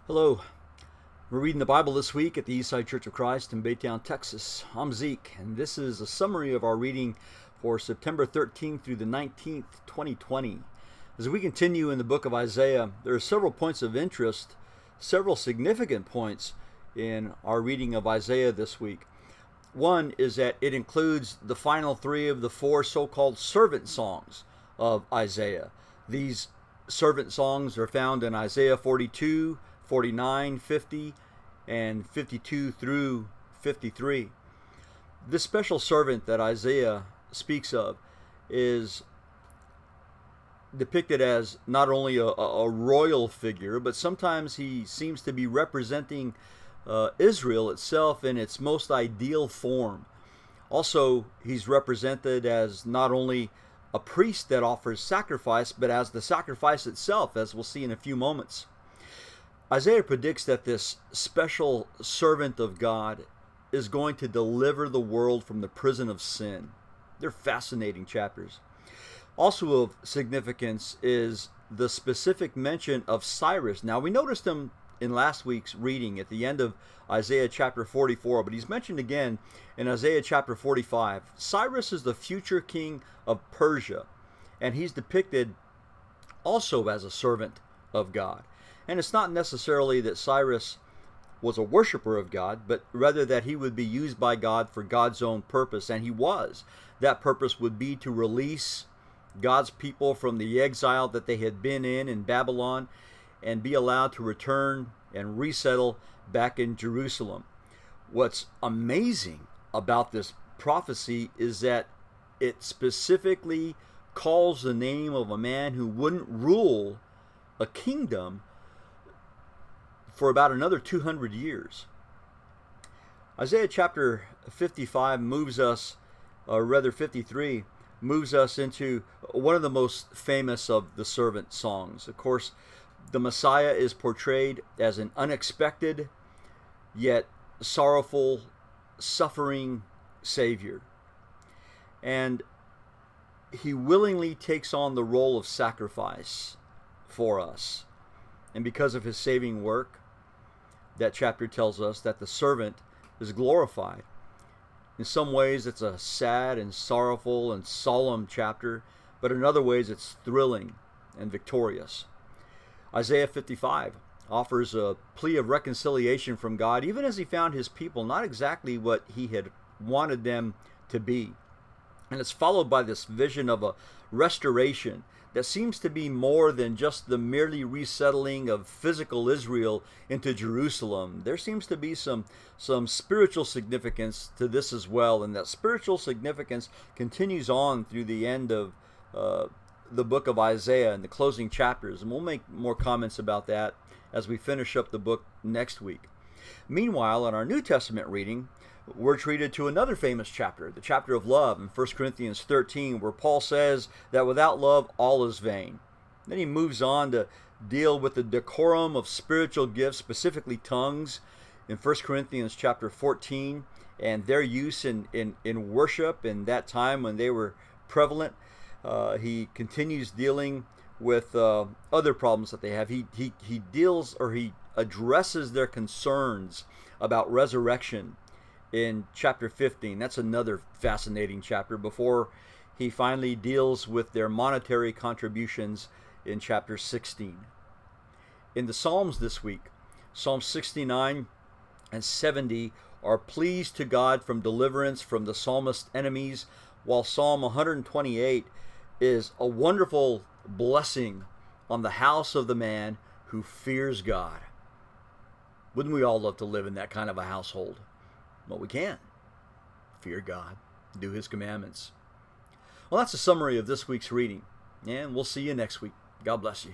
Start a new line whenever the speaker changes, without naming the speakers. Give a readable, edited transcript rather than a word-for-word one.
Hello. We're reading the Bible this week at the Eastside Church of Christ in Baytown, Texas. I'm Zeke, and this is a summary of our reading for September 13th through the 19th, 2020. As we continue in the book of Isaiah, there are several points of interest, several significant points in our reading of Isaiah this week. One is that it includes the final three of the four so-called servant songs of Isaiah. These servant songs are found in Isaiah 42, 49, 50, and 52 through 53. This special servant that Isaiah speaks of is depicted as not only a royal figure, but sometimes he seems to be representing Israel itself in its most ideal form. Also, he's represented as not only a priest that offers sacrifice, but as the sacrifice itself, as we'll see in a few moments. Isaiah predicts that this special servant of God is going to deliver the world from the prison of sin. They're fascinating chapters. Also of significance is the specific mention of Cyrus. Now, we noticed him in last week's reading at the end of Isaiah chapter 44, but he's mentioned again in Isaiah chapter 45. Cyrus is the future king of Persia, and he's depicted also as a servant of God. And it's not necessarily that Cyrus was a worshiper of God, but rather that he would be used by God for God's own purpose, and he was. That purpose would be to release God's people from the exile that they had been in Babylon and be allowed to return and resettle back in Jerusalem. What's amazing about this prophecy is that it specifically calls the name of a man who wouldn't rule a kingdom for about another 200 years. Isaiah chapter 55 moves us, or rather 53, moves us into one of the most famous of the servant songs. Of course, the Messiah is portrayed as an unexpected yet sorrowful, suffering Savior. And he willingly takes on the role of sacrifice for us. And because of his saving work, that chapter tells us that the servant is glorified. In some ways, it's a sad and sorrowful and solemn chapter, but in other ways, it's thrilling and victorious. Isaiah 55 offers a plea of reconciliation from God, even as he found his people not exactly what he had wanted them to be. And it's followed by this vision of a restoration that seems to be more than just the merely resettling of physical Israel into Jerusalem. There seems to be some spiritual significance to this as well, and that spiritual significance continues on through the end of the book of Isaiah and the closing chapters, and we'll make more comments about that as we finish up the book next week. Meanwhile, in our New Testament reading, we're treated to another famous chapter, the chapter of love in 1 Corinthians 13, where Paul says that without love, all is vain. Then he moves on to deal with the decorum of spiritual gifts, specifically tongues, in 1 Corinthians chapter 14, and their use in worship in that time when they were prevalent. He continues dealing with other problems that they have. He deals, or he addresses their concerns about resurrection in chapter 15. That's another fascinating chapter before he finally deals with their monetary contributions in chapter 16. In the Psalms this week, Psalms 69 and 70 are pleas to God from deliverance from the psalmist's enemies, while Psalm 128 is a wonderful blessing on the house of the man who fears God. Wouldn't we all love to live in that kind of a household? Well, we can. Fear God. Do his commandments. Well, that's a summary of this week's reading, and we'll see you next week. God bless you.